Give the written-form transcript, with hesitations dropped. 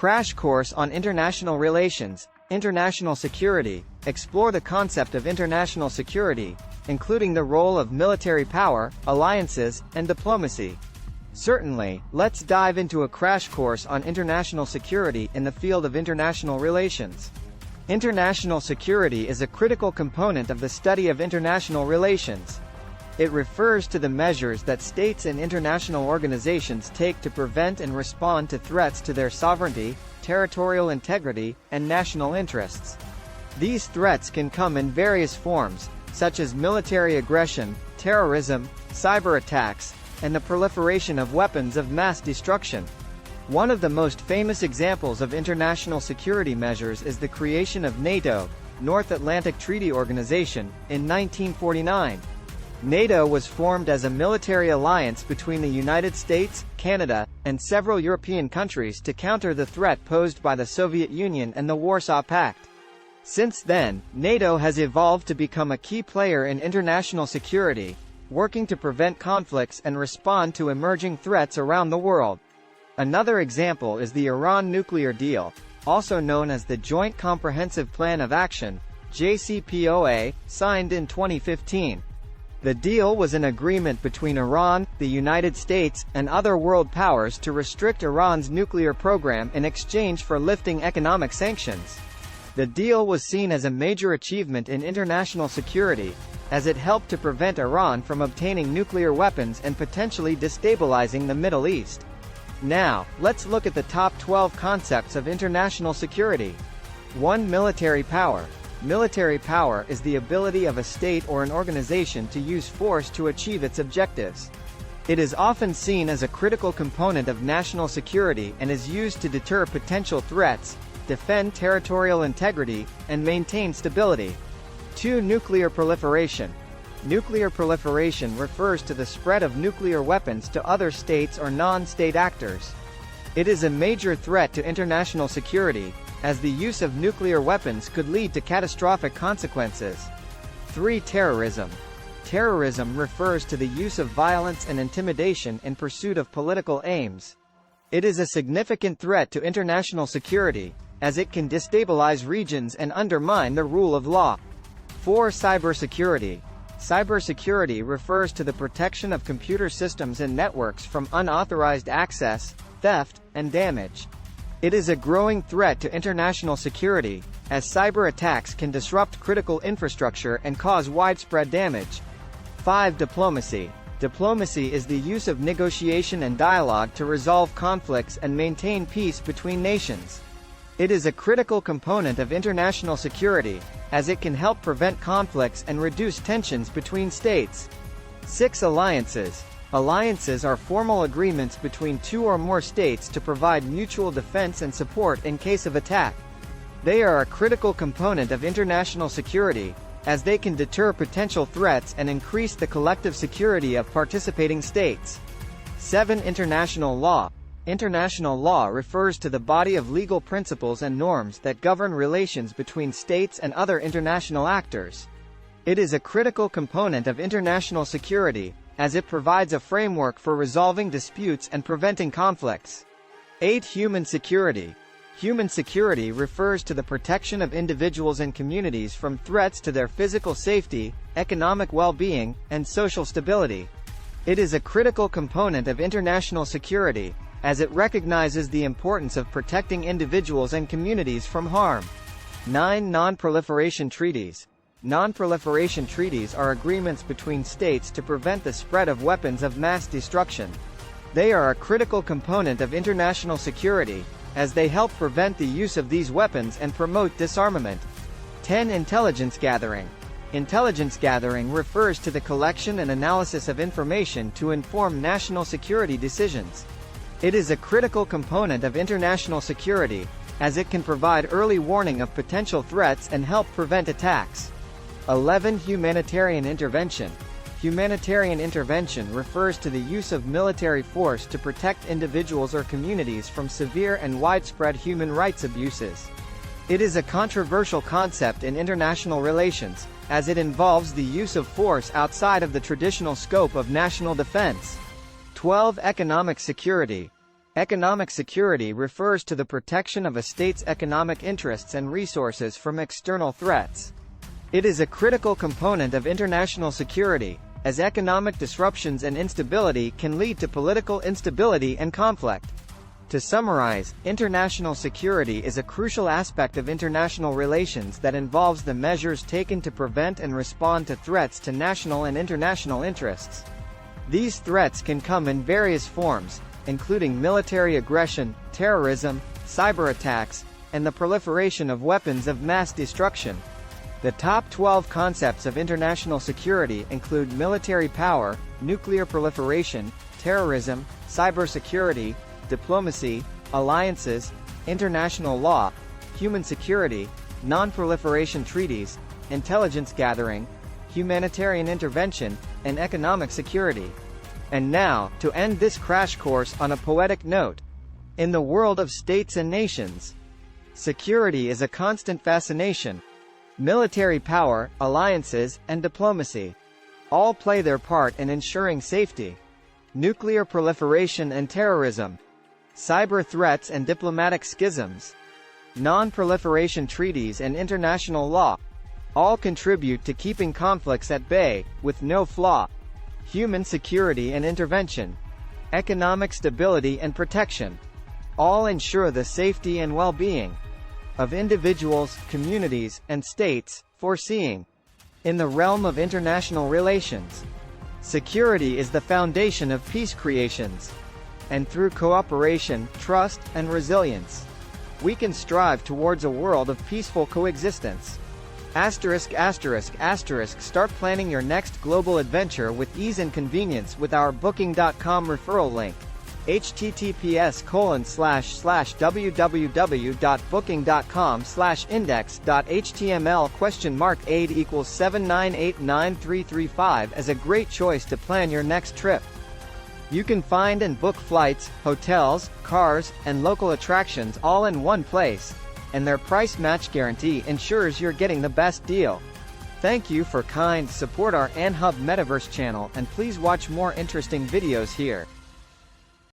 Crash Course on International Relations, International Security. Explore the concept of international security, including the role of military power, alliances, and diplomacy. Certainly, let's dive into a crash course on international security in the field of international relations. International security is a critical component of the study of international relations. It refers to the measures that states and international organizations take to prevent and respond to threats to their sovereignty, territorial integrity, and national interests. These threats can come in various forms, such as military aggression, terrorism, cyber attacks, and the proliferation of weapons of mass destruction. One of the most famous examples of international security measures is the creation of NATO, North Atlantic Treaty Organization, in 1949. NATO was formed as a military alliance between the United States, Canada, and several European countries to counter the threat posed by the Soviet Union and the Warsaw Pact. Since then, NATO has evolved to become a key player in international security, working to prevent conflicts and respond to emerging threats around the world. Another example is the Iran nuclear deal, also known as the Joint Comprehensive Plan of Action, JCPOA, signed in 2015. The deal was an agreement between Iran, the United States, and other world powers to restrict Iran's nuclear program in exchange for lifting economic sanctions. The deal was seen as a major achievement in international security, as it helped to prevent Iran from obtaining nuclear weapons and potentially destabilizing the Middle East. Now, let's look at the top 12 concepts of international security. 1. Military power. Military power is the ability of a state or an organization to use force to achieve its objectives. It is often seen as a critical component of national security and is used to deter potential threats, defend territorial integrity, and maintain stability. 2. Nuclear proliferation. Nuclear proliferation refers to the spread of nuclear weapons to other states or non-state actors. It is a major threat to international security, as the use of nuclear weapons could lead to catastrophic consequences. 3. Terrorism. Terrorism refers to the use of violence and intimidation in pursuit of political aims. It is a significant threat to international security, as it can destabilize regions and undermine the rule of law. 4. Cybersecurity. Cybersecurity refers to the protection of computer systems and networks from unauthorized access, theft, and damage. It is a growing threat to international security, as cyber attacks can disrupt critical infrastructure and cause widespread damage. 5. Diplomacy. Diplomacy is the use of negotiation and dialogue to resolve conflicts and maintain peace between nations. It is a critical component of international security, as it can help prevent conflicts and reduce tensions between states. 6. Alliances. Alliances are formal agreements between two or more states to provide mutual defense and support in case of attack. They are a critical component of international security, as they can deter potential threats and increase the collective security of participating states. 7. International law. International law refers to the body of legal principles and norms that govern relations between states and other international actors. It is a critical component of international security, as it provides a framework for resolving disputes and preventing conflicts. 8. Human security. Human security refers to the protection of individuals and communities from threats to their physical safety, economic well-being, and social stability. It is a critical component of international security, as it recognizes the importance of protecting individuals and communities from harm. 9. Non-proliferation treaties. Non-proliferation treaties are agreements between states to prevent the spread of weapons of mass destruction. They are a critical component of international security, as they help prevent the use of these weapons and promote disarmament. 10. Intelligence gathering. Intelligence gathering refers to the collection and analysis of information to inform national security decisions. It is a critical component of international security, as it can provide early warning of potential threats and help prevent attacks. 11. Humanitarian intervention. Humanitarian intervention refers to the use of military force to protect individuals or communities from severe and widespread human rights abuses. It is a controversial concept in international relations, as it involves the use of force outside of the traditional scope of national defense. 12. Economic security. Economic security refers to the protection of a state's economic interests and resources from external threats. It is a critical component of international security, as economic disruptions and instability can lead to political instability and conflict. To summarize, international security is a crucial aspect of international relations that involves the measures taken to prevent and respond to threats to national and international interests. These threats can come in various forms, including military aggression, terrorism, cyber attacks, and the proliferation of weapons of mass destruction. The top 12 concepts of international security include military power, nuclear proliferation, terrorism, cybersecurity, diplomacy, alliances, international law, human security, non-proliferation treaties, intelligence gathering, humanitarian intervention, and economic security. And now, to end this crash course on a poetic note, in the world of states and nations, security is a constant fascination. Military power, alliances, and diplomacy all play their part in ensuring safety. Nuclear proliferation and terrorism, cyber threats and diplomatic schisms, non-proliferation treaties and international law all contribute to keeping conflicts at bay, with no flaw. Human security and intervention, economic stability and protection all ensure the safety and well-being of individuals, communities, and states. Foreseeing. In the realm of international relations, security is the foundation of peace creations. And through cooperation, trust, and resilience, we can strive towards a world of peaceful coexistence. *****. Start planning your next global adventure with ease and convenience with our Booking.com referral link. https://www.booking.com/index.html $aid = 79893335 as a great choice to plan your next trip. You can find and book flights, hotels, cars, and local attractions all in one place, and their price match guarantee ensures you're getting the best deal. Thank you for kind support our AnHub Metaverse channel, and please watch more interesting videos here.